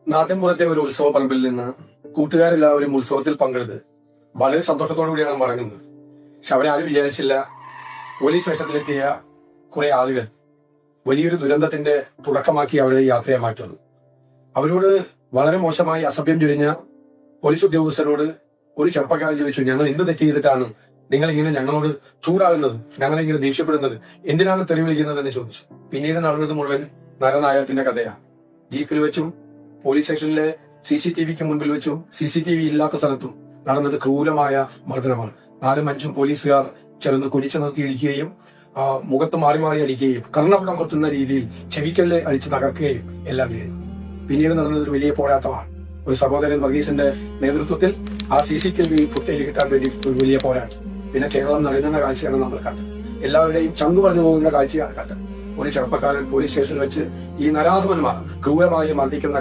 നാട്ടിൻപുറത്തെ ഒരു ഉത്സവ പറമ്പിൽ നിന്ന് കൂട്ടുകാരെല്ലാവരും ഉത്സവത്തിൽ പങ്കെടുത്ത് വളരെ സന്തോഷത്തോടു കൂടിയാണ് മടങ്ങുന്നത്. പക്ഷെ അവരാരും വിചാരിച്ചില്ല, പോലീസ് വേഷത്തിലെത്തിയ കുറെ ആളുകൾ വലിയൊരു ദുരന്തത്തിന്റെ തുടക്കമാക്കി അവരെ യാത്രയെ മാറ്റുന്നു. അവരോട് വളരെ മോശമായി അസഭ്യം ചൊരിഞ്ഞ പോലീസ് ഉദ്യോഗസ്ഥരോട് ഒരു ചെറുപ്പക്കാരൻ ചോദിച്ചു, ഞങ്ങൾ എന്ത് തെറ്റ് ചെയ്തിട്ടാണ് നിങ്ങൾ ഇങ്ങനെ ഞങ്ങളോട് ചൂടാകുന്നത്, ഞങ്ങളെ ഇങ്ങനെ ദേഷ്യപ്പെടുന്നത്, എന്തിനാണ് തെറി വിളിക്കുന്നത് എന്ന് ചോദിച്ചു. പിന്നീട് നടന്നത് മുഴുവൻ നരനായകത്തിന്റെ കഥയാണ്. ജീപ്പിൽ വെച്ചും പോലീസ് സ്റ്റേഷനിലെ CCTVക്ക് മുൻപിൽ വെച്ചും CCTV ഇല്ലാത്ത സ്ഥലത്തും നടന്നത് ക്രൂരമായ മർദ്ദനമാണ്. 4-5 പോലീസുകാർ ചേർന്ന് കുടിച്ചു നിർത്തി ഇടിക്കുകയും മുഖത്ത് മാറി മാറി അടിക്കുകയും കർണപടം കൊത്തുന്ന രീതിയിൽ ചെവിക്കല്ല് അടിച്ച് തകർക്കുകയും എല്ലാം ചെയ്തു. പിന്നീട് നടന്നത് ഒരു വലിയ പോരാട്ടമാണ്. ഒരു സഹോദരൻ വർഗീസിന്റെ നേതൃത്വത്തിൽ ആ CCTV ഫുട്ടേജ് കിട്ടാൻ വേണ്ടി ഒരു വലിയ പോരാട്ടം. പിന്നെ കേരളം നടുങ്ങുന്ന കാഴ്ചയാണ് നമ്മൾ കണ്ടത്. എല്ലാവരുടെയും ചങ്കു പറഞ്ഞു പോകുന്ന കാഴ്ചയാണ് കണ്ടത്. ഒരു ചെറുപ്പക്കാരൻ പോലീസ് സ്റ്റേഷനിൽ വെച്ച് ഈ നരാധമന്മാർ ക്രൂരമായി മർദ്ദിക്കുന്ന